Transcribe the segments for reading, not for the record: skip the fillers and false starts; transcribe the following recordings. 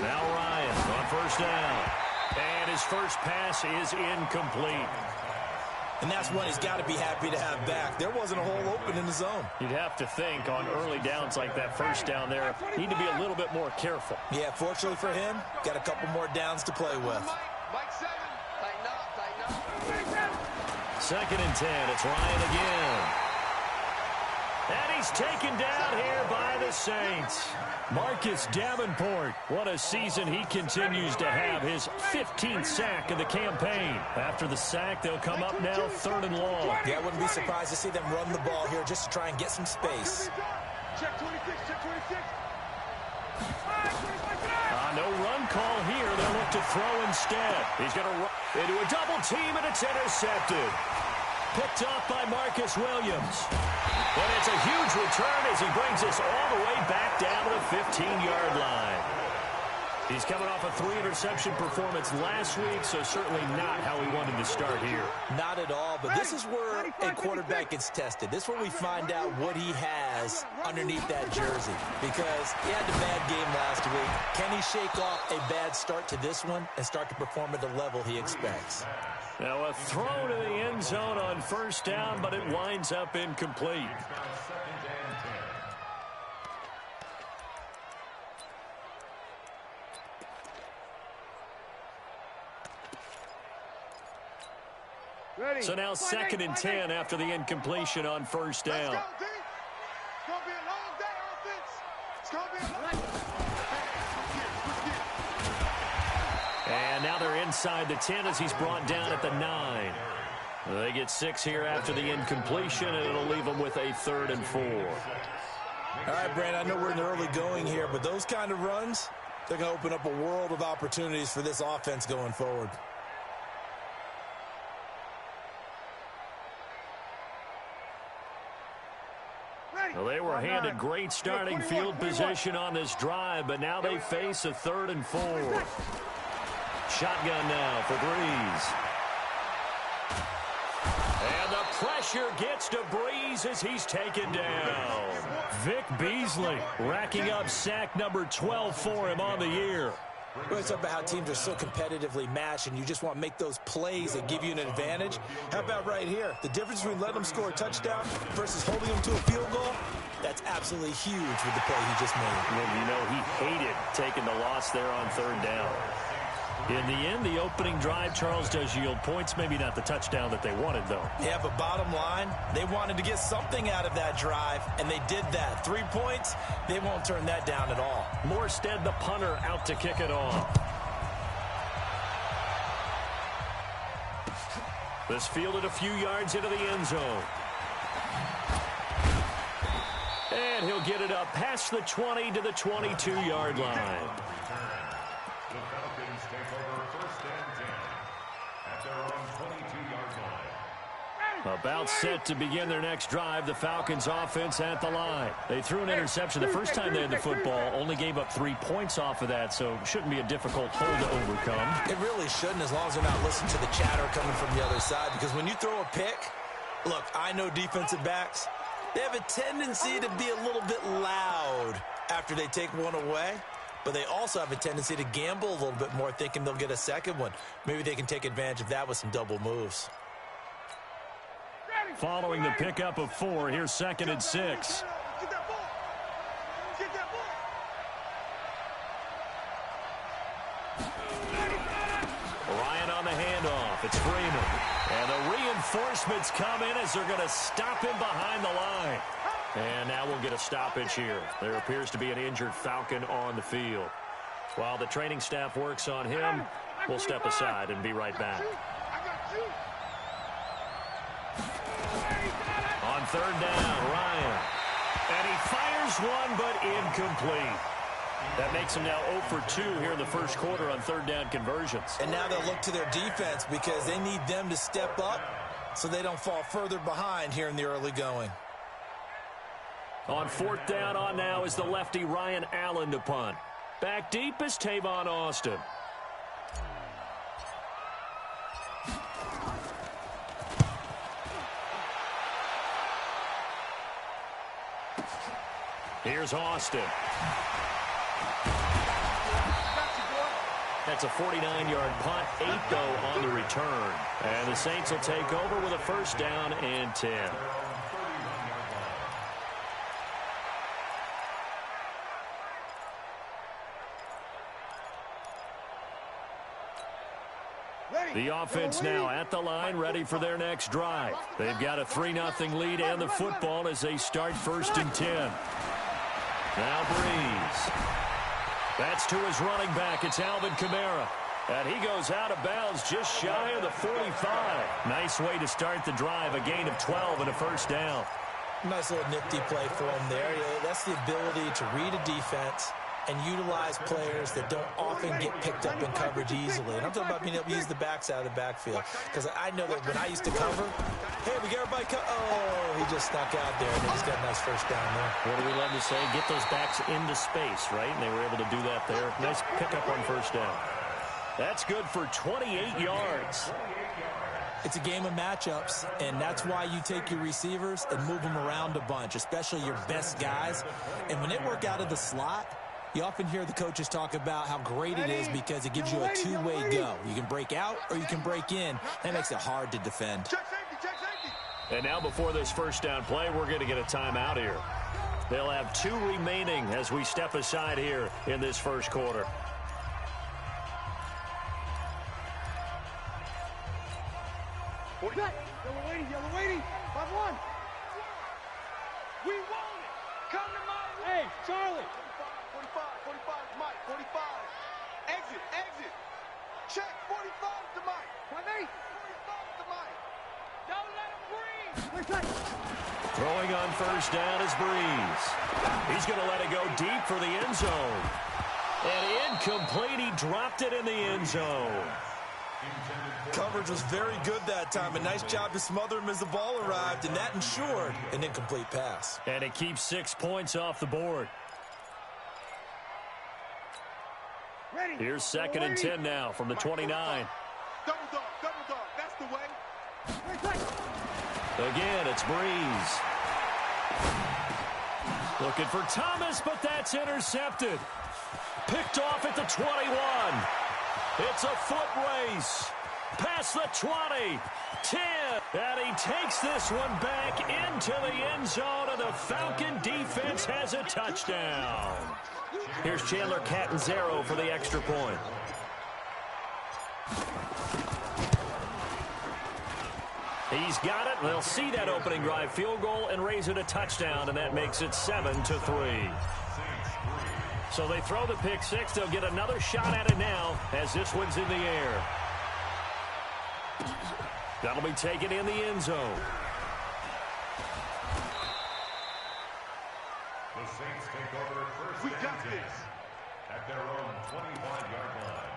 Now Ryan on first down. And his first pass is incomplete. And that's one he's got to be happy to have back. There wasn't a hole open in the zone. You'd have to think on early downs like that first down there, need to be a little bit more careful. Yeah, fortunately for him, got a couple more downs to play with. Second and 10, it's Ryan again. And he's taken down here by the Saints. Marcus Davenport, what a season he continues to have. His 15th sack of the campaign. After the sack, they'll come up now third and long. Yeah, I wouldn't be surprised to see them run the ball here just to try and get some space. Check 26, check 26. No run call here. They'll look to throw instead. He's going to run into a double team, and it's intercepted. Picked off by Marcus Williams. But it's a huge return as he brings us all the way back down to the 15-yard line. He's coming off a 3-interception performance last week, so certainly not how he wanted to start here. Not at all, but this is where a quarterback gets tested. This is where we find out what he has underneath that jersey. Because he had a bad game last week. Can he shake off a bad start to this one and start to perform at the level he expects? Now a throw to the end zone on first down, but it winds up incomplete. So now second and 10 after the incompletion on first down. It's going to be a long day, offense. It's going to be a long day. And now they're inside the 10 as he's brought down at the 9. They get 6 here after the incompletion, and it'll leave them with a 3rd and 4. All right, Brand, I know we're in the early going here, but those kind of runs, they're going to open up a world of opportunities for this offense going forward. Well, they were handed great starting field position on this drive, but now they face a 3rd and 4. Shotgun now for Breeze. And the pressure gets to Breeze as he's taken down. Vic Beasley racking up sack number 12 for him on the year. We're talking about how teams are so competitively matched, and you just want to make those plays that give you an advantage. How about right here? The difference between letting them score a touchdown versus holding them to a field goal, that's absolutely huge with the play he just made. Well, you know, he hated taking the loss there on 3rd down. In the end, the opening drive, Charles, does yield points. Maybe not the touchdown that they wanted, though. Yeah, but bottom line, they wanted to get something out of that drive, and they did that. 3 points, they won't turn that down at all. Morstead, the punter, out to kick it off. This fielded a few yards into the end zone. And he'll get it up past the 20 to the 22-yard line. About set to begin their next drive, the Falcons offense at the line. They threw an interception the first time they had the football, only gave up 3 points off of that, so shouldn't be a difficult hole to overcome. It really shouldn't, as long as they're not listening to the chatter coming from the other side, because when you throw a pick, look, I know defensive backs, they have a tendency to be a little bit loud after they take one away, but they also have a tendency to gamble a little bit more, thinking they'll get a second one. Maybe they can take advantage of that with some double moves. Following the pickup of 4, here's 2nd and 6. Get that ball. Get that ball. Ryan on the handoff. It's Freeman. And the reinforcements come in as they're going to stop him behind the line. And now we'll get a stoppage here. There appears to be an injured Falcon on the field. While the training staff works on him, we'll step aside and be right back. On 3rd down, Ryan. And he fires one, but incomplete. That makes him now 0 for 2 here in the first quarter on 3rd down conversions. And now they'll look to their defense because they need them to step up so they don't fall further behind here in the early going. On 4th down on now is the lefty Ryan Allen to punt. Back deep is Tavon Austin. Here's Austin. That's a 49-yard punt, 8 though on the return. And the Saints will take over with a first down and 10. The offense now at the line, ready for their next drive. They've got a 3-0 lead and the football as they start 1st and 10. Now Breeze. That's to his running back. It's Alvin Kamara. And he goes out of bounds just shy of the 45. Nice way to start the drive. A gain of 12 and a first down. Nice little nifty play for him there. That's the ability to read a defense and utilize players that don't often get picked up in coverage easily. And I'm talking about being able to use the backs out of the backfield. Because I know that when I used to cover, hey, we got everybody oh, he just snuck out there, and he's got a nice first down there. What do we love to say? Get those backs into space, right? And they were able to do that there. Nice pickup on first down. That's good for 28 yards. It's a game of matchups, and that's why you take your receivers and move them around a bunch, especially your best guys. And when they work out of the slot, you often hear the coaches talk about how great it is because it gives you a two-way go. You can break out or you can break in. That makes it hard to defend. And now before this first down play, we're going to get a timeout here. They'll have 2 remaining as we step aside here in this first quarter. Yellow lady, 5-1. We want it. Come to my way. Hey, Charlie. 45, Mike, 45. Exit. Check, 45 to Mike. 45 to Mike. Don't let him breathe. Throwing on first down is Breeze. He's going to let it go deep for the end zone. And incomplete, he dropped it in the end zone. Coverage was very good that time. A nice job to smother him as the ball arrived, and that ensured an incomplete pass. And it keeps 6 points off the board. Here's 2nd and 10 now from the 29. Double dog. That's the way. Again, it's Breeze. Looking for Thomas, but that's intercepted. Picked off at the 21. It's a foot race. Past the 20. 10. And he takes this one back into the end zone, and the Falcon defense has a touchdown. Here's Chandler Catanzaro for the extra point. He's got it. They'll see that opening drive field goal and raise it a touchdown, and that makes it 7-3. So they throw the pick six. They'll get another shot at it now as this one's in the air. That'll be taken in the end zone. The Saints take over first and 10 at their own 25-yard line.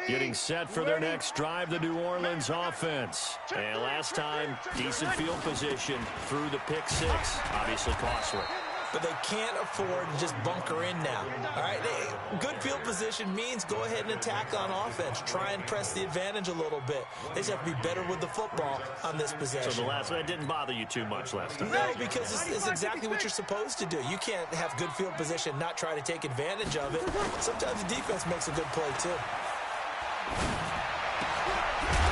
Getting set for their next drive, the New Orleans offense. And last time, decent field position through the pick six. Obviously costly. But they can't afford to just bunker in now. All right, good field position means go ahead and attack on offense. Try and press the advantage a little bit. They just have to be better with the football on this possession. So the last one didn't bother you too much last time? No, because it's exactly what you're supposed to do. You can't have good field position, not try to take advantage of it. Sometimes the defense makes a good play, too.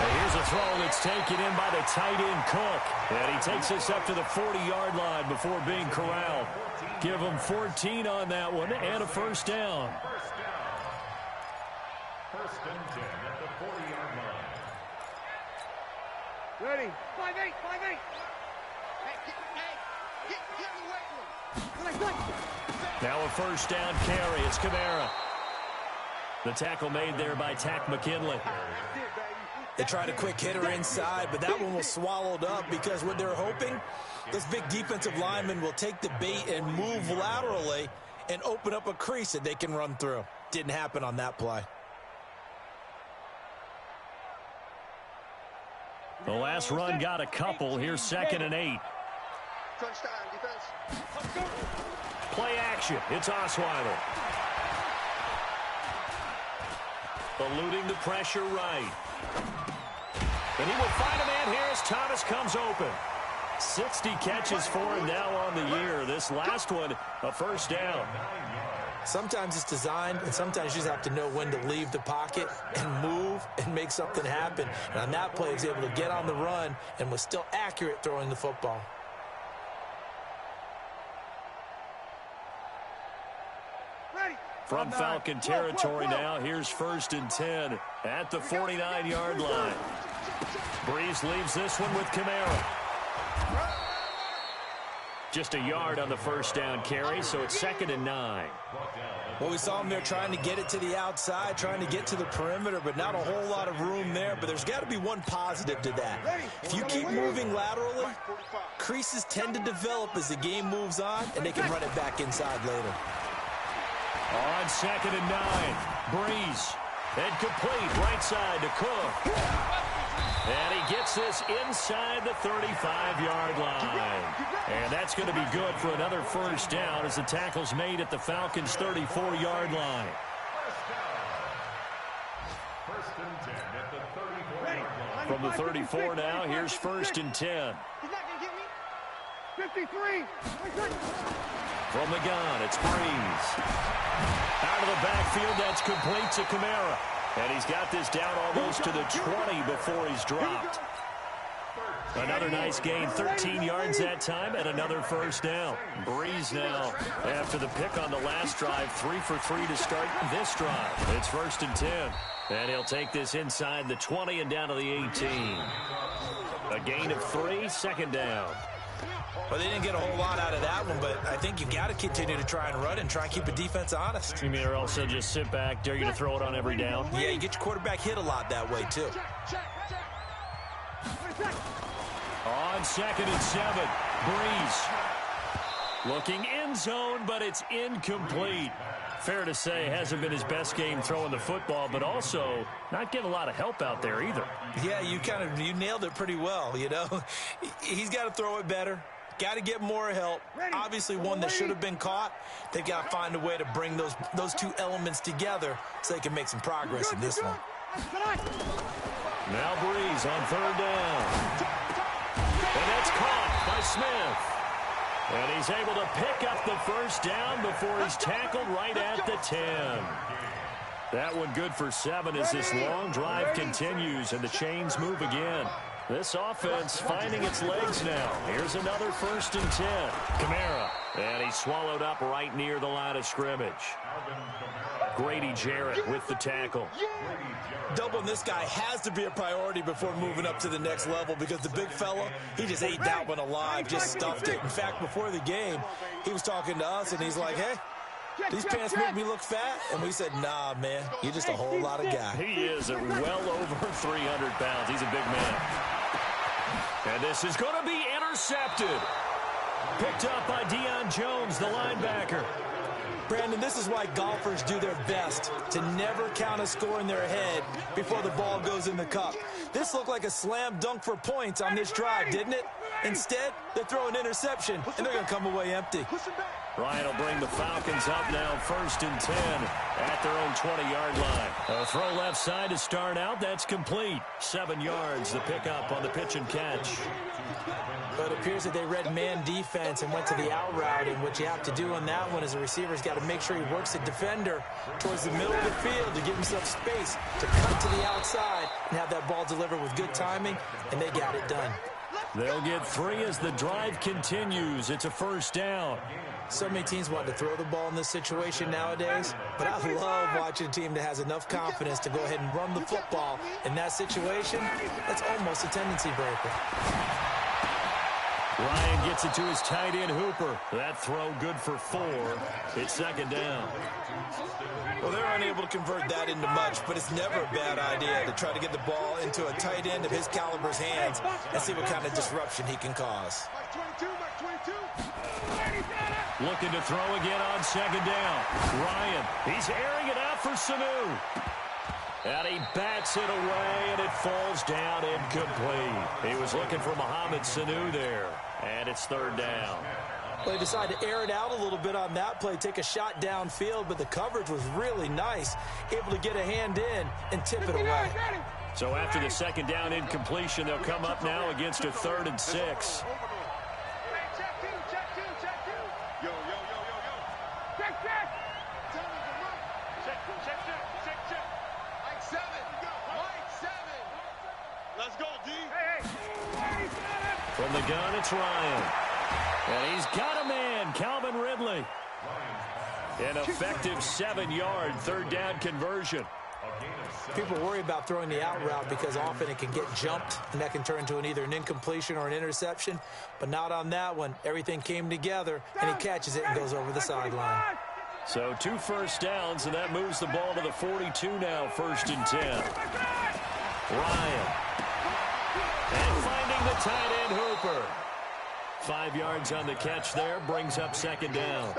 And here's a throw that's taken in by the tight end Cook. And he takes this up to the 40-yard line before being corralled. Give him 14 on that one and a first down. First and 10 at the 40-yard line. Ready. 5-8. Hey, get away from him. Now a first down carry. It's Kamara. The tackle made there by Tack McKinley. They tried a quick hitter inside, but that one was swallowed up because what they're hoping, those big defensive linemen will take the bait and move laterally and open up a crease that they can run through. Didn't happen on that play. The last run got a couple. Here's 2nd and 8. Touchdown, defense. Play action. It's Osweiler. Eluding the pressure right. And he will find a man here as Thomas comes open. 60 catches for him now on the year. This last one, a first down. Sometimes it's designed, and sometimes you just have to know when to leave the pocket and move and make something happen. And on that play, he was able to get on the run and was still accurate throwing the football. From Falcon territory now, here's 1st and 10 at the 49-yard line. Breeze leaves this one with Kamara. Just a yard on the first down carry, so it's 2nd and 9. Well, we saw him there trying to get it to the outside, trying to get to the perimeter, but not a whole lot of room there. But there's got to be one positive to that. If you keep moving laterally, creases tend to develop as the game moves on, and they can run it back inside later. On 2nd and 9, Breeze. And complete, right side to Cook. And he gets this inside the 35-yard line. And that's going to be good for another first down as the tackle's made at the Falcons' 34-yard line. From the 34 now, here's 1st and 10. He's not going to get me. 53. From the gun, it's Breeze. Out of the backfield, that's complete to Kamara. And he's got this down almost to the 20 before he's dropped. Another nice gain, 13 yards that time, and another first down. Breeze now, after the pick on the last drive, 3 for 3 to start this drive. It's 1st and 10. And he'll take this inside the 20 and down to the 18. A gain of 3, 2nd down. Well, they didn't get a whole lot out of that one, but I think you've got to continue to try and run and try and keep the defense honest. You mean or also just sit back, dare you to throw it on every down? Yeah, you get your quarterback hit a lot that way, too. On 2nd and 7, Breeze. Looking end zone, but it's incomplete. Fair to say, hasn't been his best game throwing the football, but also not getting a lot of help out there either. Yeah, you nailed it pretty well, you know. He's got to throw it better. Got to get more help. Obviously one that should have been caught. They've got to find a way to bring those two elements together so they can make some progress in this one. Now Breeze on 3rd down. And that's caught by Smith. And he's able to pick up the first down before he's tackled right at the 10. That one good for 7 as this long drive continues and the chains move again. This offense finding its legs now. Here's another 1st and 10. Kamara. And he's swallowed up right near the line of scrimmage. Grady Jarrett with the tackle. Doubling this guy has to be a priority before moving up to the next level because the big fella, he just ate that one alive, just stuffed it. In fact, before the game, he was talking to us, and he's like, hey, these pants make me look fat? And we said, nah, man, you're just a whole lot of guy. He is at well over 300 pounds. He's a big man. And this is going to be intercepted. Picked up by Deion Jones, the linebacker. Brandon, this is why golfers do their best to never count a score in their head before the ball goes in the cup. This looked like a slam dunk for points on this drive, didn't it? Instead, they throw an interception, and they're going to come away empty. Ryan will bring the Falcons up now 1st and 10 at their own 20-yard line. A throw left side to start out. That's complete. 7 yards, the pickup on the pitch and catch. But it appears that they read man defense and went to the out route, and what you have to do on that one is the receiver's got to make sure he works the defender towards the middle of the field to give himself space to cut to the outside and have that ball delivered with good timing, and they got it done. They'll get 3 as the drive continues. It's a first down. So many teams want to throw the ball in this situation nowadays, but I love watching a team that has enough confidence to go ahead and run the football. In that situation, that's almost a tendency breaker. Ryan gets it to his tight end, Hooper. That throw good for 4. It's 2nd down. Well, they're unable to convert that into much, but it's never a bad idea to try to get the ball into a tight end of his caliber's hands and see what kind of disruption he can cause. Looking to throw again on 2nd down. Ryan, he's airing it out for Sanu. And he bats it away, and it falls down incomplete. He was looking for Mohamed Sanu there, and it's 3rd down. Well, he decided to air it out a little bit on that play, take a shot downfield, but the coverage was really nice, able to get a hand in and tip it away. So after the 2nd down incompletion, they'll come up now against a 3rd and 6. Mike 7. Mike 7. Let's go, D. From the gun, it's Ryan. And he's got a man, Calvin Ridley. An effective 7-yard third down conversion. People worry about throwing the out route because often it can get jumped, and that can turn into either an incompletion or an interception. But not on that one. Everything came together, and he catches it and goes over the sideline. So 2 first downs, and that moves the ball to the 42 now, 1st and 10. Ryan. And finding the tight end, Hooper. 5 yards on the catch there, brings up 2nd down.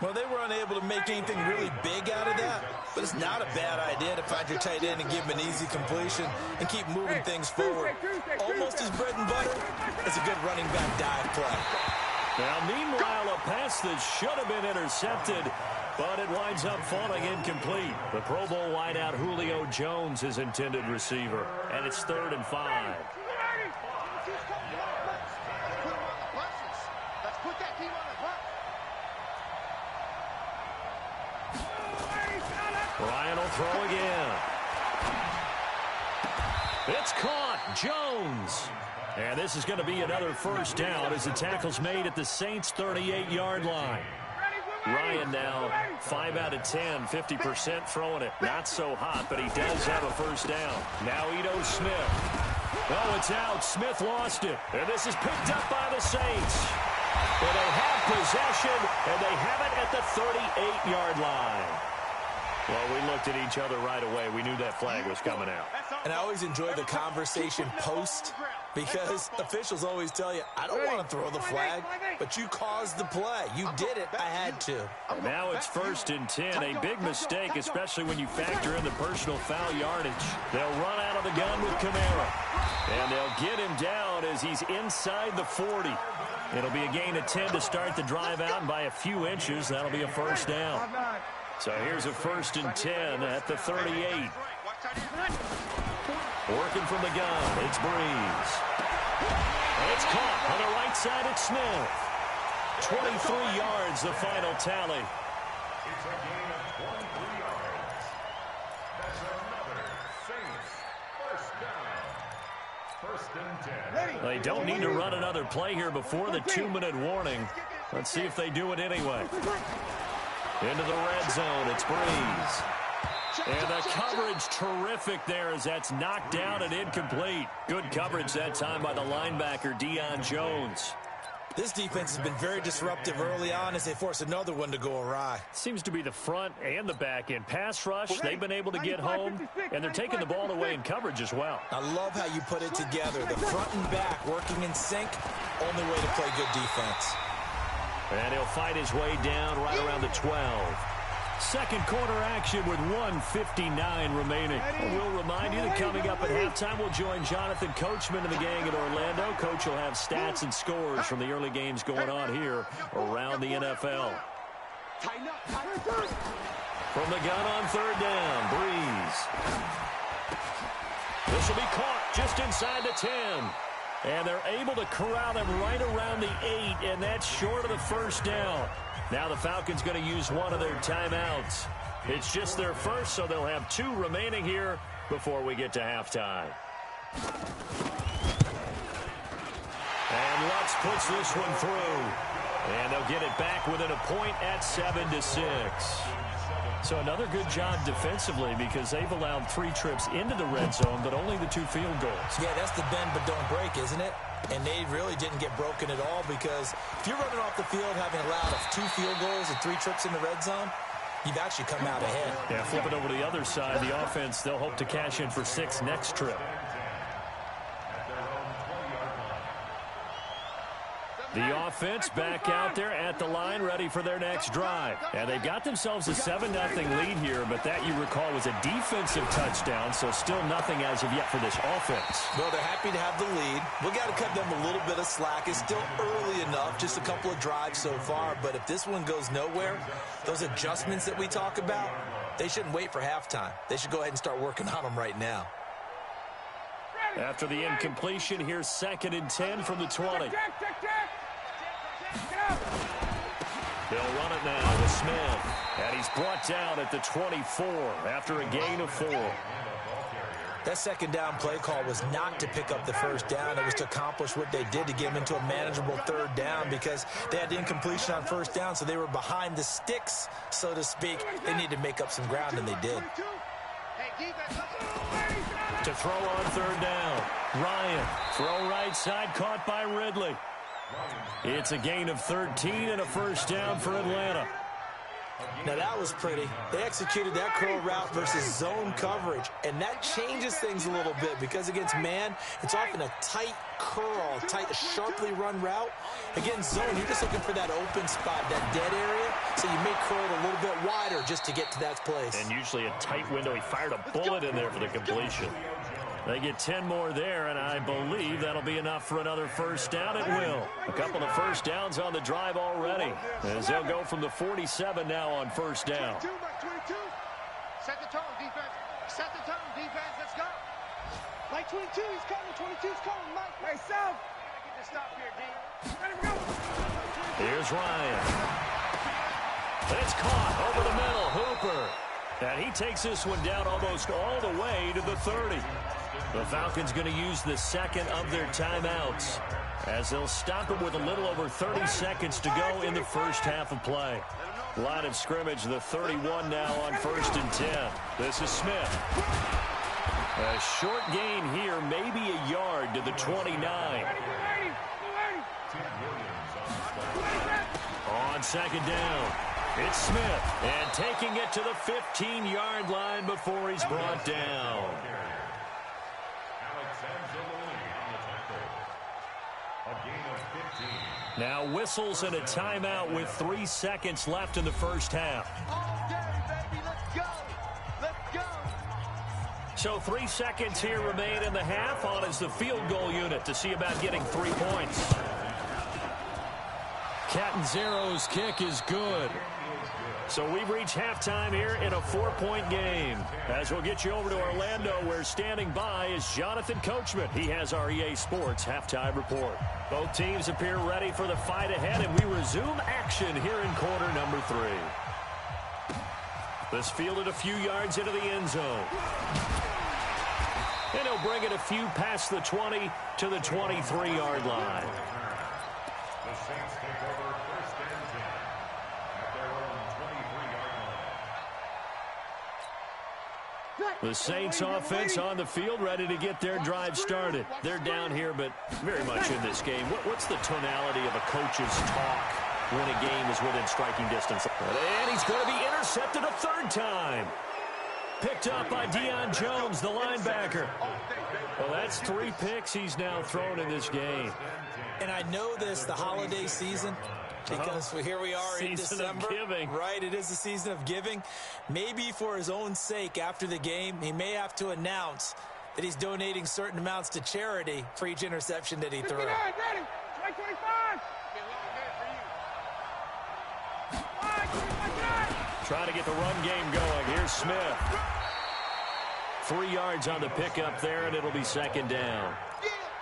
Well, they were unable to make anything really big out of that, but it's not a bad idea to find your tight end and give him an easy completion and keep moving things forward. Almost as bread and butter as a good running back dive play. Now, meanwhile, a pass that should have been intercepted, but it winds up falling incomplete. The Pro Bowl wideout Julio Jones is intended receiver, and it's 3rd and 5. Let's put that team on the bus. Ryan will throw again. It's caught. Jones. And this is going to be another 1st down as the tackle's made at the Saints' 38-yard line. Ryan now 5 out of 10, 50% throwing it. Not so hot, but he does have a 1st down. Now Ito Smith. Oh, it's out. Smith lost it. And this is picked up by the Saints. And they have possession, and they have it at the 38-yard line. Well, we looked at each other right away. We knew that flag was coming out. And I always enjoy the conversation post because officials always tell you, I don't want to throw the flag, but you caused the play. You did it. I had to. And now it's 1st and 10. A big mistake, especially when you factor in the personal foul yardage. They'll run out of the gun with Kamara. And they'll get him down as he's inside the 40. It'll be a gain of 10 to start the drive out, and by a few inches, that'll be a 1st down. So here's a 1st and 10 at the 38. Working from the gun, it's Breeze. And it's caught on the right side at Smith. 23 yards, the final tally. It's a gain of 23 yards. That's another Saints 1st down. 1st and 10. They don't need to run another play here before the 2-minute warning. Let's see if they do it anyway. Into the red zone, it's Breeze. And the coverage terrific there as that's knocked down and incomplete. Good coverage that time by the linebacker, Deion Jones. This defense has been very disruptive early on as they force another one to go awry. Seems to be the front and the back end. Pass rush, they've been able to get home, and they're taking the ball away in coverage as well. I love how you put it together. The front and back working in sync, only way to play good defense. And he'll fight his way down right around the 12. Second quarter action with 1:59 remaining. We'll remind you that coming up at halftime, we'll join Jonathan Coachman and the gang in Orlando. Coach will have stats and scores from the early games going on here around the NFL. From the gun on 3rd down, Breeze. This will be caught just inside the 10. And they're able to corral him right around the 8, and that's short of the 1st down. Now the Falcons going to use one of their timeouts. It's just their first, so they'll have 2 remaining here before we get to halftime. And Lutz puts this one through. And they'll get it back within a point at 7-6. So another good job defensively because they've allowed 3 trips into the red zone, but only the 2 field goals. Yeah, that's the bend but don't break, isn't it? And they really didn't get broken at all because if you're running off the field having allowed 2 field goals and 3 trips in the red zone, you've actually come out ahead. Yeah, flip it over to the other side. The offense, they'll hope to cash in for 6 next trip. The offense back out there at the line, ready for their next drive. And they've got themselves a 7-0 lead here, but that, you recall, was a defensive touchdown, so still nothing as of yet for this offense. Well, they're happy to have the lead. We've got to cut them a little bit of slack. It's still early enough, just a couple of drives so far, but if this one goes nowhere, those adjustments that we talk about, they shouldn't wait for halftime. They should go ahead and start working on them right now. After the incompletion, here's 2nd and 10 from the 20. They'll run it now with Smith. And he's brought down at the 24 after a gain of 4. That second down play call was not to pick up the first down. It was to accomplish what they did to get them into a manageable third down because they had incompletion on first down, so they were behind the sticks, so to speak. They needed to make up some ground, and they did. To throw on third down. Ryan, throw right side, caught by Ridley. It's a gain of 13 and a first down for Atlanta. Now, that was pretty. They executed that curl route versus zone coverage, and that changes things a little bit because against man, it's often a tight curl, tight, sharply run route. Against zone, you're just looking for that open spot, that dead area, so you may curl it a little bit wider just to get to that place. And usually a tight window. He fired a bullet in there for the completion. They get 10 more there, and I believe that'll be enough for another first down. It will. A couple of first downs on the drive already, as they'll go from the 47 now on first down. 22, set the tone, defense. Set the tone, defense. Let's go. Mike 22, he's coming. 22's coming. Mike, myself. Get the stop here, D. Ready, we go. Here's Ryan. And it's caught over the middle. Hooper. And he takes this one down almost all the way to the 30. The Falcons going to use the second of their timeouts as they'll stop it with a little over 30 seconds to go in the first half of play. Line of scrimmage, the 31 now on 1st and 10. This is Smith. A short gain here, maybe a yard to the 29. On second down, it's Smith. And taking it to the 15-yard line before he's brought down. Now whistles and a timeout with 3 seconds left in the first half. All day, baby. Let's go. Let's go. So 3 seconds here remain in the half on as the field goal unit to see about getting 3 points. Catanzaro's kick is good. So we've reached halftime here in a 4-point game. As we'll get you over to Orlando, where standing by is Jonathan Coachman. He has our EA Sports halftime report. Both teams appear ready for the fight ahead, and we resume action here in quarter number 3. This fielded a few yards into the end zone. And he'll bring it a few past the 20 to the 23-yard line. The Saints take over 1st and 10 at their own 23-yard line. The Saints offense on the field, ready to get their drive started. They're down here, but very much in this game. What's the tonality of a coach's talk when a game is within striking distance? And he's going to be intercepted a 3rd time. Picked up by Deion Jones, the linebacker. Well, that's 3 picks he's now thrown in this game. And I know this, the holiday season, because here we are in December. Season of giving. Right, it is the season of giving. Maybe for his own sake after the game, he may have to announce that he's donating certain amounts to charity for each interception that he threw. 59, ready. 25. Trying to get the run game going. Here's Smith. 3 yards on the pickup there, and it'll be 2nd down.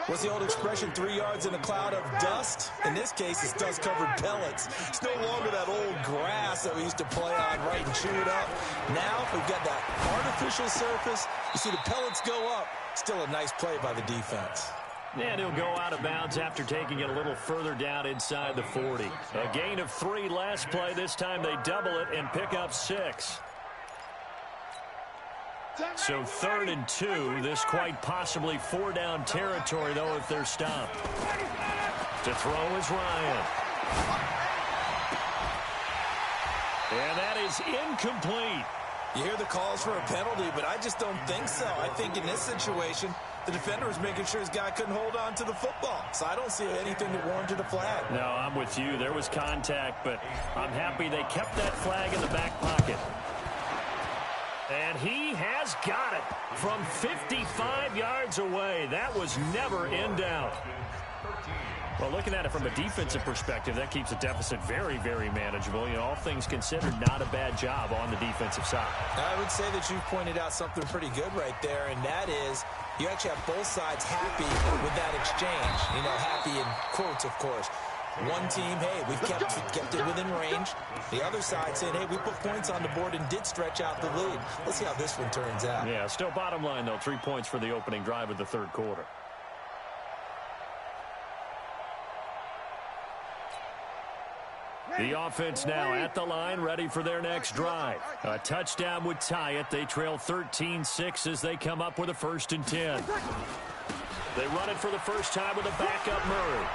What's the old expression, 3 yards in a cloud of dust? In this case, it's dust-covered pellets. It's no longer that old grass that we used to play on, right, and chew it up. Now, we've got that artificial surface. You see the pellets go up. Still a nice play by the defense. And he'll go out of bounds after taking it a little further down inside the 40. A gain of 3 last play. This time they double it and pick up 6. So 3rd and 2. This quite possibly 4-down territory, though, if they're stopped. To throw is Ryan. And that is incomplete. You hear the calls for a penalty, but I just don't think so. I think in this situation, the defender was making sure his guy couldn't hold on to the football. So I don't see anything that warranted a flag. No, I'm with you. There was contact, but I'm happy they kept that flag in the back pocket. And he has got it from 55 yards away. That was never in doubt. Well, looking at it from a defensive perspective, that keeps the deficit very, very manageable. You know, all things considered, not a bad job on the defensive side. I would say that you've pointed out something pretty good right there, and that is you actually have both sides happy with that exchange. You know, happy in quotes, of course. One team, hey, we've kept it within range. The other side saying, hey, we put points on the board and did stretch out the lead. Let's see how this one turns out. Yeah, still bottom line, though, 3 points for the opening drive of the third quarter. The offense now at the line, ready for their next drive. A touchdown would tie it. They trail 13-6 as they come up with a 1st and 10. They run it for the first time with a backup Murray.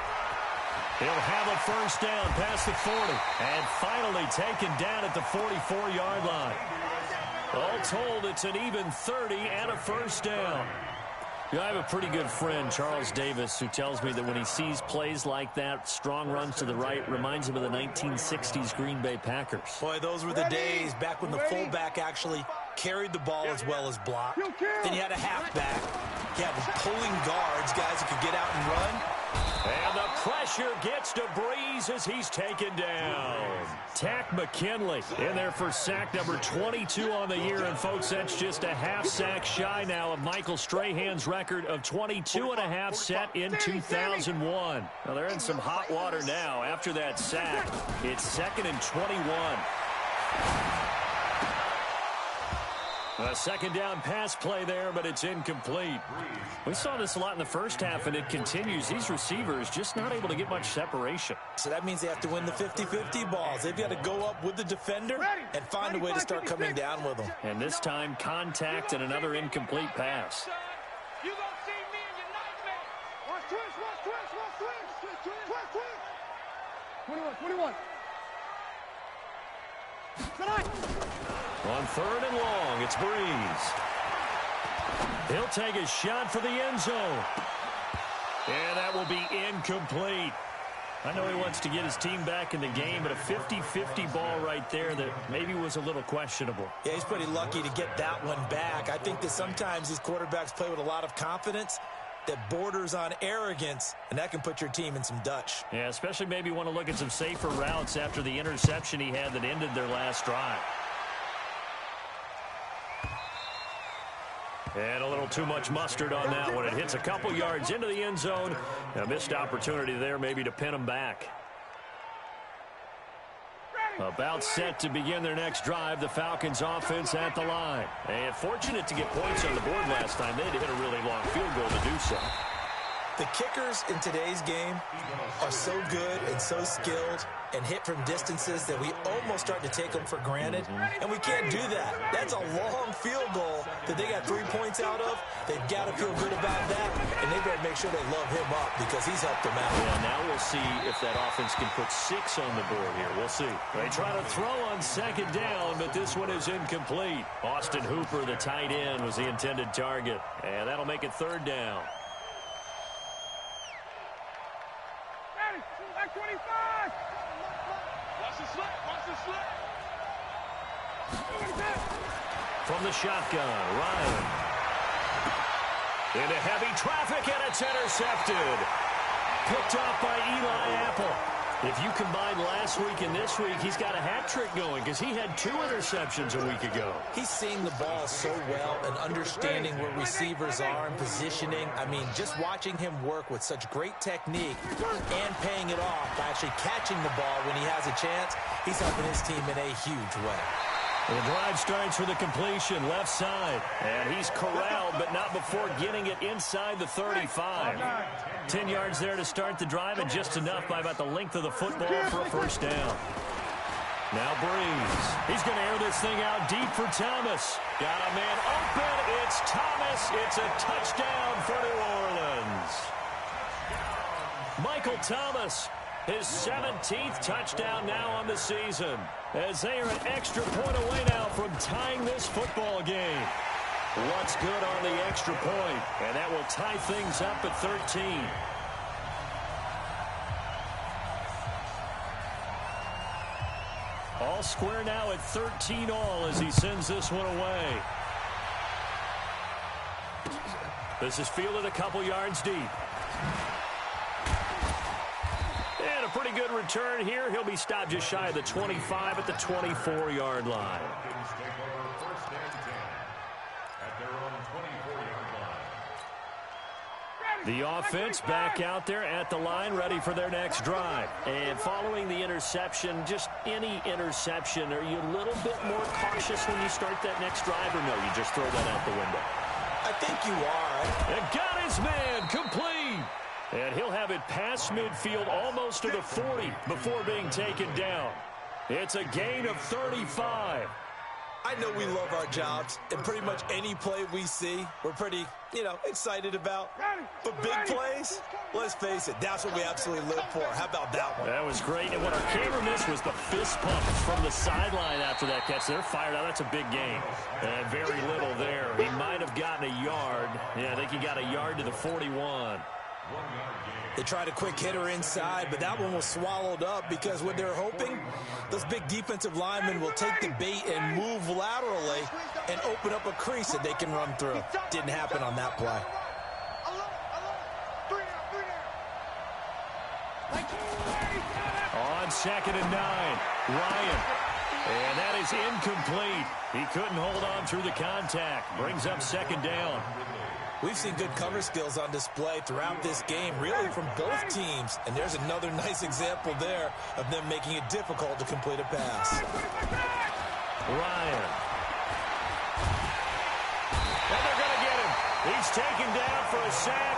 He'll have a 1st down past the 40. And finally taken down at the 44-yard line. All told, it's an even 30 and a 1st down. You know, I have a pretty good friend, Charles Davis, who tells me that when he sees plays like that, strong runs to the right, reminds him of the 1960s Green Bay Packers. Boy, those were the days back when the fullback actually carried the ball as well as blocked. Then you had a halfback. You had pulling guards, guys who could get out and run. And the pressure gets to Breeze as he's taken down. Tack McKinley in there for sack number 22 on the year. And, folks, that's just a half sack shy now of Michael Strahan's record of 22.5 set in 2001. Well, they're in some hot water now after that sack. It's 2nd and 21. A 2nd down pass play there, but it's incomplete. We saw this a lot in the first half, and it continues. These receivers just not able to get much separation. So that means they have to win the 50-50 balls. They've got to go up with the defender and find a way to start coming down with them. And this time, contact and another incomplete pass. You gonna see me in your nightmare. Watch twist, watch twist, watch twist. Twist, twist. 21. Tonight. On 3rd and long, it's Breeze. He'll take a shot for the end zone. And that will be incomplete. I know he wants to get his team back in the game, but a 50-50 ball right there that maybe was a little questionable. Yeah, he's pretty lucky to get that one back. I think that sometimes these quarterbacks play with a lot of confidence that borders on arrogance, and that can put your team in some Dutch. Yeah, especially maybe want to look at some safer routes after the interception he had that ended their last drive. And a little too much mustard on that one. It hits a couple yards into the end zone. A missed opportunity there maybe to pin them back. About set to begin their next drive, the Falcons offense at the line. And fortunate to get points on the board last time. They had to hit a really long field goal to do so. The kickers in today's game are so good and so skilled and hit from distances that we almost start to take them for granted, and we can't do that. That's a long field goal that they got 3 points out of. They've got to feel good about that, and they better make sure they love him up because he's helped them out. Yeah, now we'll see if that offense can put 6 on the board here. We'll see. They try to throw on 2nd down, but this one is incomplete. Austin Hooper, the tight end, was the intended target, and that'll make it 3rd down. 25! Watch the slip, watch the slip! From the shotgun, Ryan. Into heavy traffic, and it's intercepted. Picked off by Eli Apple. If you combine last week and this week, he's got a hat trick going because he had 2 interceptions a week ago. He's seeing the ball so well and understanding where receivers are and positioning. I mean, just watching him work with such great technique and paying it off by actually catching the ball when he has a chance, he's helping his team in a huge way. The drive starts with a completion, left side. And he's corralled, but not before getting it inside the 35. 10 yards there to start the drive, and just enough by about the length of the football for a 1st down. Now Breeze. He's going to air this thing out deep for Thomas. Got a man open. It's Thomas. It's a touchdown for New Orleans. Michael Thomas, his 17th touchdown now on the season, as they are an extra point away now from tying this football game. What's good on the extra point? And that will tie things up at 13. All square now at 13 all as he sends this one away. This is fielded a couple yards deep. And a pretty good return here. He'll be stopped just shy of the 25 at the 24-yard line. The offense back out there at the line, ready for their next drive. And following the interception, just any interception, are you a little bit more cautious when you start that next drive, or no, you just throw that out the window? I think you are. And got his man complete. And he'll have it past midfield almost to the 40 before being taken down. It's a gain of 35. I know we love our jobs, and pretty much any play we see, we're pretty, excited about. But big plays, let's face it, that's what we absolutely live for. How about that one? That was great. And what our camera missed was the fist pump from the sideline after that catch. They're fired out. That's a big game. And very little there. He might have gotten a yard. Yeah, I think he got a yard to the 41. They tried a quick hitter inside, but that one was swallowed up because what they're hoping, those big defensive linemen will take the bait and move laterally and open up a crease that they can run through. Didn't happen on that play. On 2nd and 9, Ryan. And that is incomplete. He couldn't hold on through the contact. Brings up 2nd down. We've seen good cover skills on display throughout this game, really from both teams. And there's another nice example there of them making it difficult to complete a pass. Ryan. And they're going to get him. He's taken down for a sack.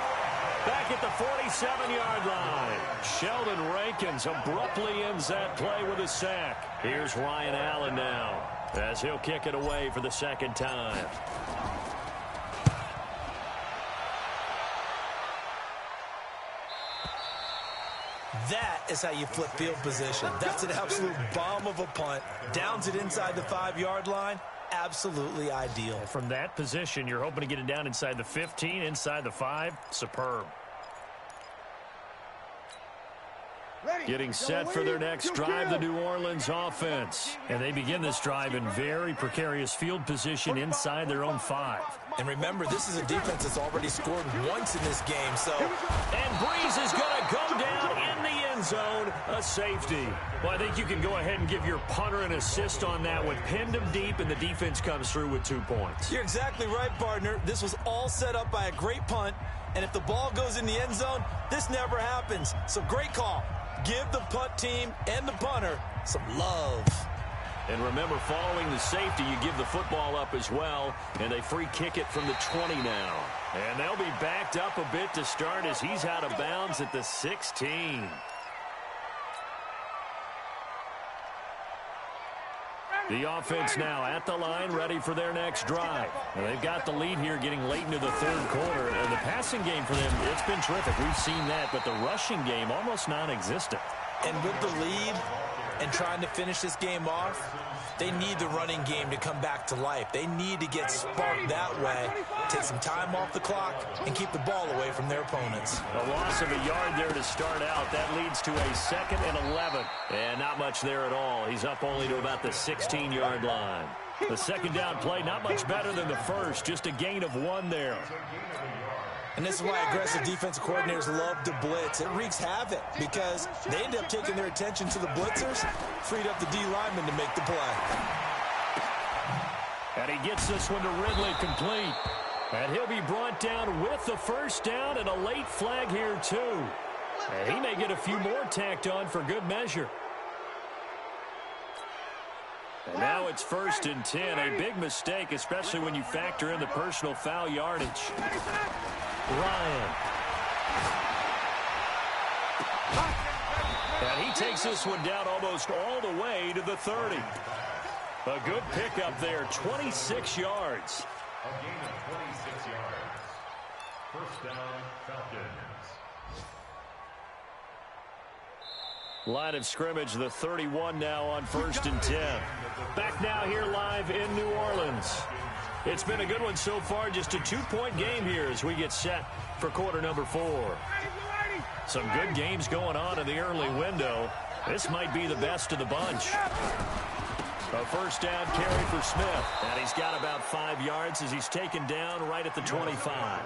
Back at the 47-yard line. Sheldon Rankins abruptly ends that play with a sack. Here's Ryan Allen now as he'll kick it away for the 2nd time. That is how you flip field position. That's an absolute bomb of a punt. Downs it inside the 5-yard line. Absolutely ideal. From that position, you're hoping to get it down inside the 15, inside the 5. Superb. Getting set for their next drive, the New Orleans offense. And they begin this drive in very precarious field position inside their own 5. And remember, this is a defense that's already scored once in this game, so... And Breeze is going to go down in the end zone, a safety. Well, I think you can go ahead and give your punter an assist on that one. Pinned him deep, and the defense comes through with 2 points. You're exactly right, partner. This was all set up by a great punt, and if the ball goes in the end zone, this never happens. So great call. Give the punt team and the punter some love. And remember, following the safety, you give the football up as well, and they free kick it from the 20 now. And they'll be backed up a bit to start as he's out of bounds at the 16. The offense now at the line, ready for their next drive. And they've got the lead here getting late into the 3rd quarter. And the passing game for them, it's been terrific. We've seen that, but the rushing game almost non-existent. And with the lead and trying to finish this game off, they need the running game to come back to life. They need to get sparked that way, take some time off the clock, and keep the ball away from their opponents. A loss of a yard there to start out. That leads to a 2nd and 11. And not much there at all. He's up only to about the 16-yard line. The 2nd down play, not much better than the first. Just a gain of 1 there. And this is why aggressive defensive coordinators love to blitz. It wreaks havoc because they end up taking their attention to the blitzers, freed up the D lineman to make the play. And he gets this one to Ridley complete. And he'll be brought down with the 1st down and a late flag here too. And he may get a few more tacked on for good measure. And now it's 1st and 10. A big mistake, especially when you factor in the personal foul yardage. Ryan. And he takes this one down almost all the way to the 30. A good pickup there, 26 yards. A gain of 26 yards. 1st down, Falcons. Line of scrimmage, the 31 now on 1st and 10. Back now here live in New Orleans. It's been a good one so far, just a 2-point game here as we get set for quarter number 4. Some good games going on in the early window. This might be the best of the bunch. A 1st down carry for Smith, and he's got about 5 yards as he's taken down right at the 25.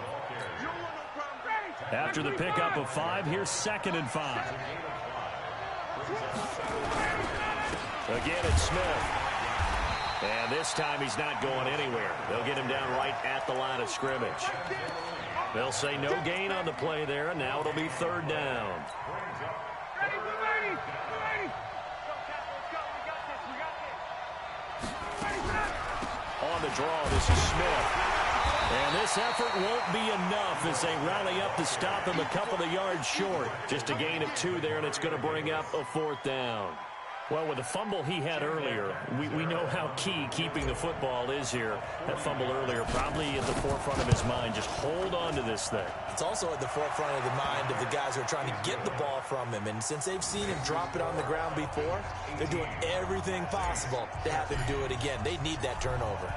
After the pickup of 5, here's 2nd and 5. Again, it's Smith. And this time he's not going anywhere. They'll get him down right at the line of scrimmage. They'll say no gain on the play there, and now it'll be third down. On the draw, this is Smith. And this effort won't be enough as they rally up to stop him a couple of yards short. Just a gain of 2 there, and it's going to bring up a fourth down. Well, with the fumble he had earlier, we know how key keeping the football is here. That fumble earlier probably at the forefront of his mind. Just hold on to this thing. It's also at the forefront of the mind of the guys who are trying to get the ball from him. And since they've seen him drop it on the ground before, they're doing everything possible to have him do it again. They need that turnover.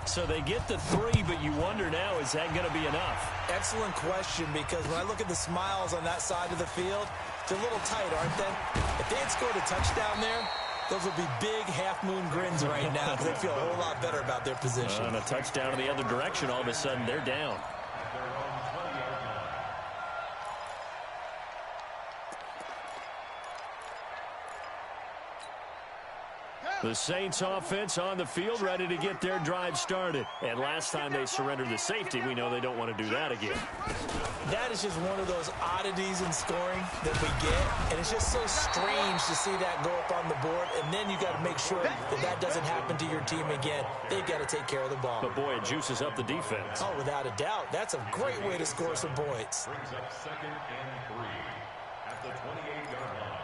So they get the 3, but you wonder now, is that going to be enough? Excellent question, because when I look at the smiles on that side of the field, they're a little tight, aren't they? If they had scored a touchdown there, those would be big half-moon grins right now because they feel a whole lot better about their position. And a touchdown in the other direction, all of a sudden they're down. The Saints offense on the field, ready to get their drive started. And last time they surrendered the safety, we know they don't want to do that again. That is just one of those oddities in scoring that we get. And it's just so strange to see that go up on the board. And then you got to make sure that that doesn't happen to your team again. They've got to take care of the ball. But, boy, it juices up the defense. Oh, without a doubt. That's a great way to score some points. Brings up 2nd and 3 at the 28-yard line.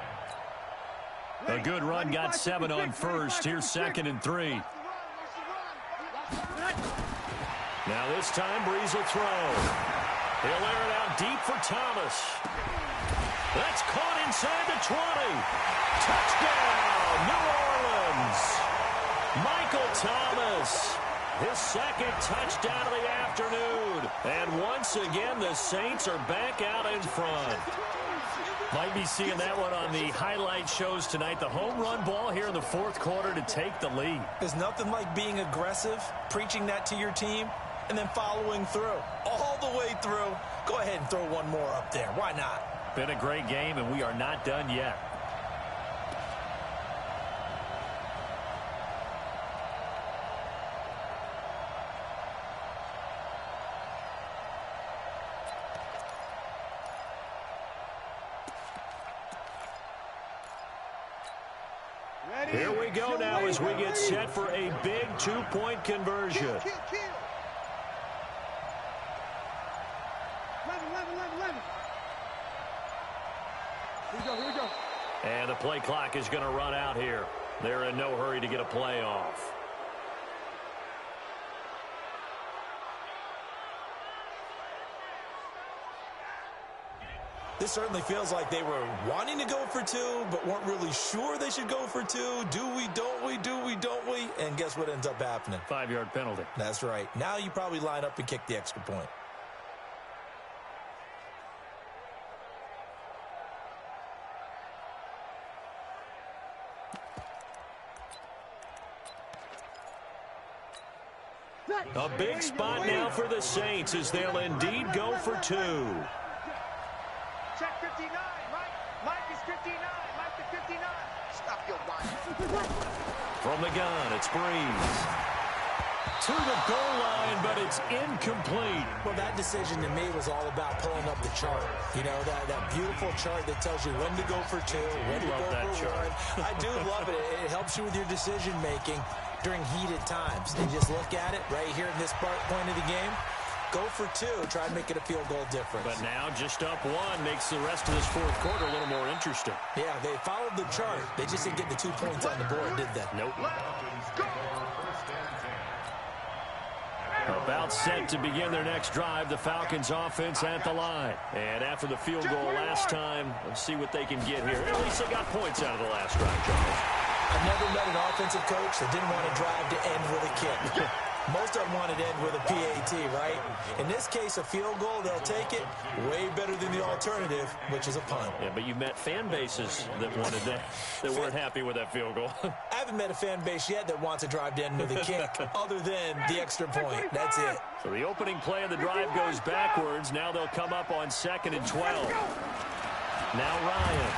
A good run got 7 on first. Here's 2nd and 3. Now this time Breeze will throw. He'll air it out deep for Thomas. That's caught inside the 20. Touchdown, New Orleans. Michael Thomas. His 2nd touchdown of the afternoon. And once again, the Saints are back out in front. Might be seeing that one on the highlight shows tonight. The home run ball here in the 4th quarter to take the lead. There's nothing like being aggressive, preaching that to your team, and then following through. All the way through. Go ahead and throw one more up there. Why not? Been a great game, and we are not done yet. Here we go now as we get set for a big 2-point conversion. 11. Here we go. And the play clock is going to run out here. They're in no hurry to get a play off. This certainly feels like they were wanting to go for 2, but weren't really sure they should go for 2. Do we, don't we, do we, don't we? And guess what ends up happening? 5-yard penalty. That's right. Now you probably line up and kick the extra point. A big spot now for the Saints as they'll indeed go for 2. Check 59, Mike. Mike is 59. Mike to 59. Stop your whine. From the gun, it's Breeze. To the goal line, but it's incomplete. Well, that decision to me was all about pulling up the chart. You know, that beautiful chart that tells you when to go for 2, when to go for 1. I do love it. It helps you with your decision-making during heated times. And just look at it right here in this point of the game. Go for 2. Try and make it a field goal difference. But now just up 1 makes the rest of this 4th quarter a little more interesting. Yeah, they followed the chart. They just didn't get the 2 points on the board, did they? Nope. About set to begin their next drive, the Falcons offense at the line. And after the field goal last time, let's see what they can get here. At least they got points out of the last drive, Charles. I've never met an offensive coach that didn't want to drive to end with a kick. Most of them wanted to end with a PAT, right? In this case, a field goal, they'll take it. Way better than the alternative, which is a punt. Yeah, but you met fan bases that wanted that, that weren't happy with that field goal. I haven't met a fan base yet that wants to drive to end with a kick other than the extra point. That's it. So the opening play of the drive goes backwards. Now they'll come up on 2nd and 12. Now Ryan.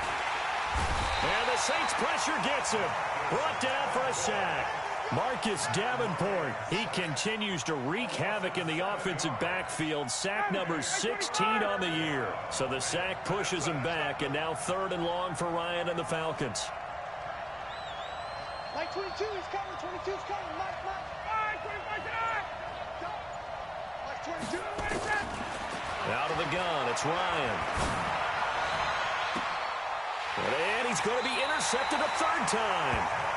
And the Saints pressure gets him. Brought down for a sack. Marcus Davenport, he continues to wreak havoc in the offensive backfield. Sack number 16 on the year. So the sack pushes him back, and now 3rd and long for Ryan and the Falcons. Mike 22, he's coming. 22's coming. Mike. All right, 25 tonight. Mike 22, what is that? Out of the gun, it's Ryan. And he's going to be intercepted a 3rd time.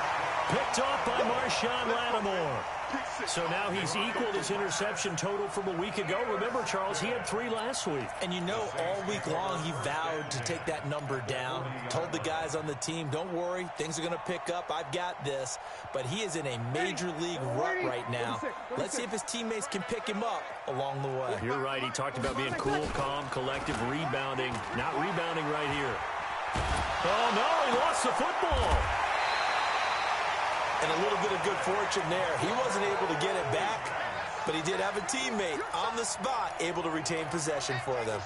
Picked off by Marshawn Lattimore. So now he's equaled his interception total from a week ago. Remember, Charles, he had 3 last week. And you know, all week long he vowed to take that number down. Told the guys on the team, don't worry, things are going to pick up. I've got this. But he is in a major league rut right now. Let's see if his teammates can pick him up along the way. You're right. He talked about being cool, calm, collective, rebounding. Not rebounding right here. Oh, no, he lost the football. And a little bit of good fortune there. He wasn't able to get it back, but he did have a teammate on the spot able to retain possession for them.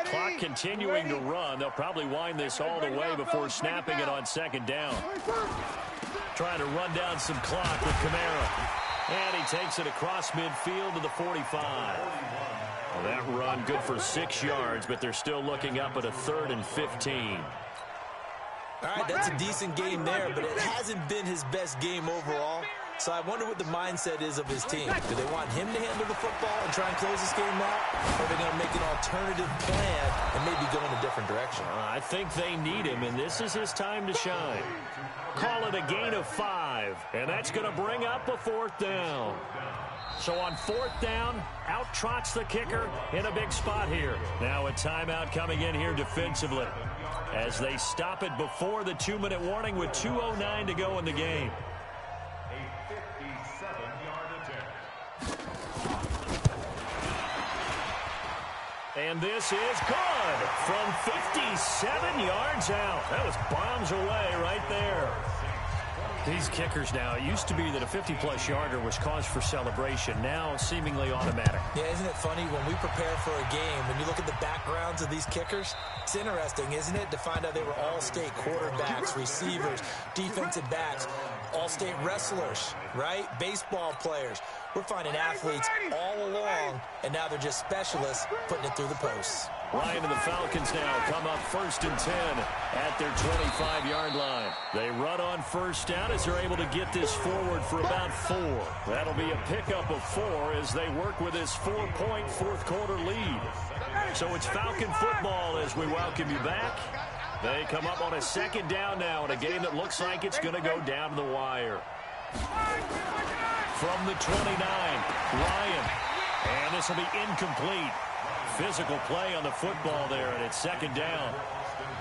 Clock continuing to run. They'll probably wind this all the way before snapping it on 2nd down. Trying to run down some clock with Kamara. And he takes it across midfield to the 45. Well, that run good for 6 yards, but they're still looking up at a 3rd and 15. All right, that's a decent game there, but it hasn't been his best game overall. So I wonder what the mindset is of his team. Do they want him to handle the football and try and close this game out? Or are they going to make an alternative plan and maybe go in a different direction? I think they need him, and this is his time to shine. Call it a gain of 5, and that's going to bring up a 4th down. So on 4th down, out trots the kicker in a big spot here. Now a timeout coming in here defensively as they stop it before the 2-minute warning with 2:09 to go in the game. A 57-yard attempt. And this is good from 57 yards out. That was bombs away right there. These kickers now, it used to be that a 50-plus yarder was cause for celebration. Now seemingly automatic. Yeah, isn't it funny when we prepare for a game, when you look at the backgrounds of these kickers, it's interesting, isn't it, to find out they were all-state quarterbacks, receivers, defensive backs, all-state wrestlers, right? Baseball players. We're finding athletes all along, and now they're just specialists putting it through the posts. Ryan and the Falcons now come up 1st and 10 at their 25-yard line. They run on 1st down as they're able to get this forward for about 4. That'll be a pickup of 4 as they work with this 4-point 4th quarter lead. So it's Falcon football as we welcome you back. They come up on a 2nd down now in a game that looks like it's going to go down to the wire. From the 29, Ryan. And this will be incomplete. Physical play on the football there, and it's 2nd down.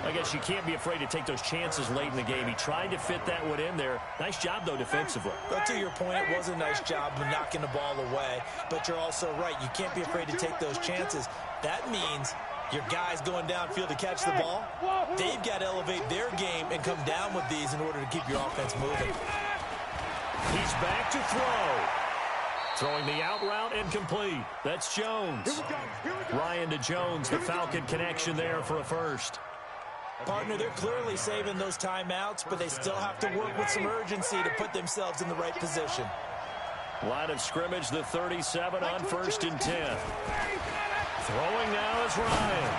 I guess you can't be afraid to take those chances late in the game. He tried to fit that one in there. Nice job, though, defensively. But to your point, it was a nice job of knocking the ball away. But you're also right. You can't be afraid to take those chances. That means your guys going downfield to catch the ball, they've got to elevate their game and come down with these in order to keep your offense moving. He's back to throw. Throwing the out route incomplete. That's Jones. Ryan to Jones, the Falcon connection there for a 1st. Partner, they're clearly saving those timeouts, but they still have to work with some urgency to put themselves in the right position. Line of scrimmage, the 37 on 1st and 10. Throwing now is Ryan.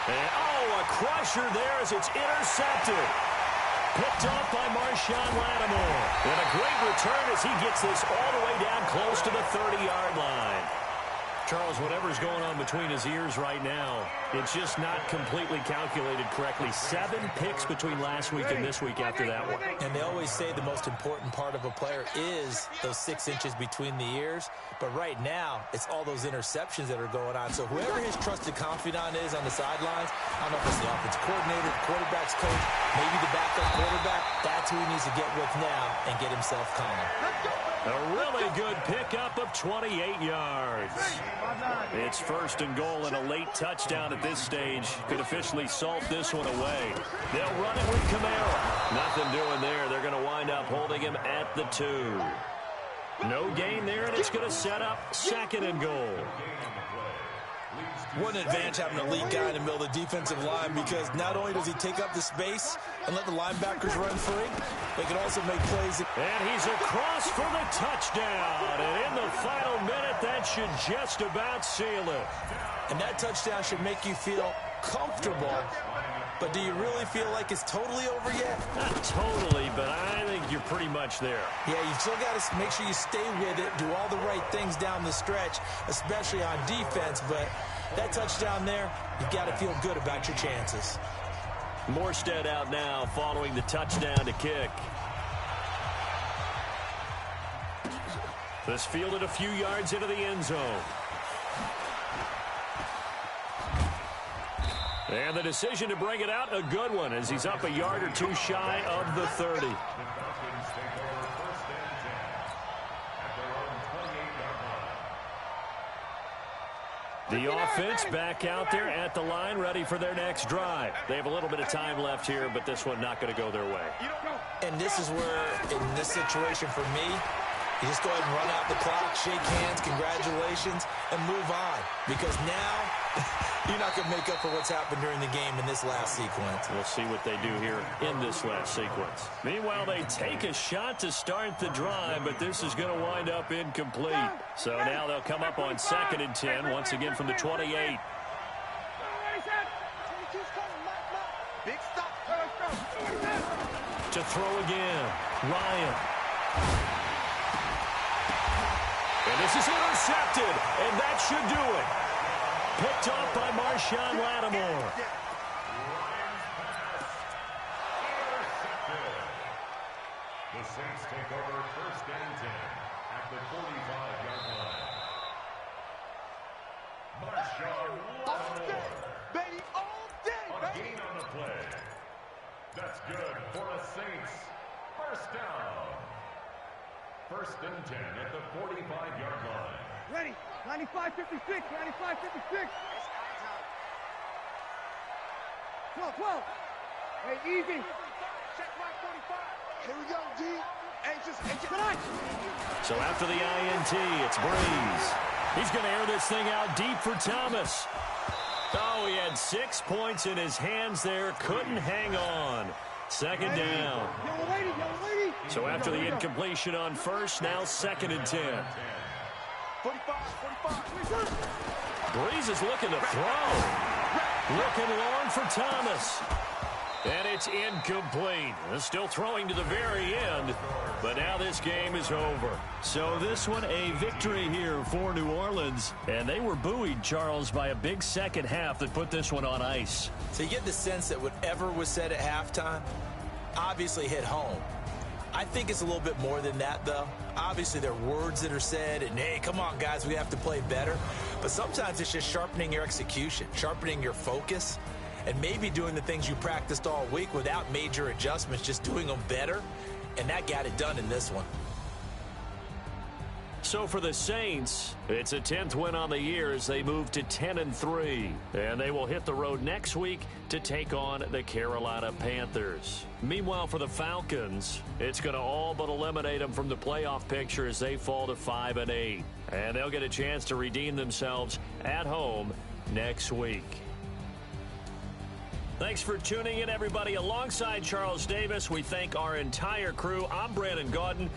And, a crusher there as it's intercepted. Picked off by Marshawn Lattimore. And a great return as he gets this all the way down close to the 30-yard line. Charles, whatever's going on between his ears right now, it's just not completely calculated correctly. 7 picks between last week and this week after that one. And they always say the most important part of a player is those 6 inches between the ears. But right now, it's all those interceptions that are going on. So whoever his trusted confidant is on the sidelines, I don't know if it's the offensive coordinator, the quarterback's coach, maybe the backup quarterback, that's who he needs to get with now and get himself calm. A really good pickup of 28 yards. It's 1st and goal and a late touchdown at this stage. Could officially salt this one away. They'll run it with Kamara. Nothing doing there. They're going to wind up holding him at the 2. No gain there, and it's going to set up 2nd and goal. What an advantage having a elite guy in the middle of the defensive line, because not only does he take up the space and let the linebackers run free, they can also make plays. And he's across for the touchdown. And in the final minute, that should just about seal it. And that touchdown should make you feel comfortable. But do you really feel like it's totally over yet? Not totally, but I think you're pretty much there. Yeah, you still got to make sure you stay with it, do all the right things down the stretch, especially on defense. But that touchdown there, you've got to feel good about your chances. Morstead out now following the touchdown to kick. This fielded a few yards into the end zone. And the decision to bring it out, a good one, as he's up a yard or two shy of the 30. The offense back out there at the line, ready for their next drive. They have a little bit of time left here, but this one not going to go their way. And this is where, in this situation for me, you just go ahead and run out the clock, shake hands, congratulations, and move on. Because now, you're not going to make up for what's happened during the game in this last sequence. We'll see what they do here in this last sequence. Meanwhile, they take a shot to start the drive, but this is going to wind up incomplete. So now they'll come up on 2nd and 10, once again from the 28. To throw again, Ryan. And this is intercepted, and that should do it. Picked off by Marshawn Lattimore. The Saints take over 1st and 10 at the 45-yard line. Marshawn Lattimore. Baby, all day, A gain on the play. That's good for the Saints. 1st down. 1st and 10 at the 45-yard line. Ready, 95-56, 95-56. 12. Hey, easy. Check my 45. Here we go, D. Anxious. Tonight. So after the INT, it's Breeze. He's going to air this thing out deep for Thomas. Oh, he had 6 points in his hands there. Couldn't hang on. 2nd down. Yellow lady. So after the incompletion on 1st, now 2nd and 10. 45. Breeze is looking to throw. Looking long for Thomas. And it's incomplete. Still throwing to the very end, but now this game is over. So this one a victory here for New Orleans. And they were buoyed, Charles, by a big second half that put this one on ice. So you get the sense that whatever was said at halftime obviously hit home. I think it's a little bit more than that, though. Obviously, there are words that are said, and, hey, come on, guys, we have to play better. But sometimes it's just sharpening your execution, sharpening your focus, and maybe doing the things you practiced all week without major adjustments, just doing them better. And that got it done in this one. So for the Saints, it's a 10th win on the year as they move to 10-3. And they will hit the road next week to take on the Carolina Panthers. Meanwhile, for the Falcons, it's going to all but eliminate them from the playoff picture as they fall to 5-8. And they'll get a chance to redeem themselves at home next week. Thanks for tuning in, everybody. Alongside Charles Davis, we thank our entire crew. I'm Brandon Gaudin.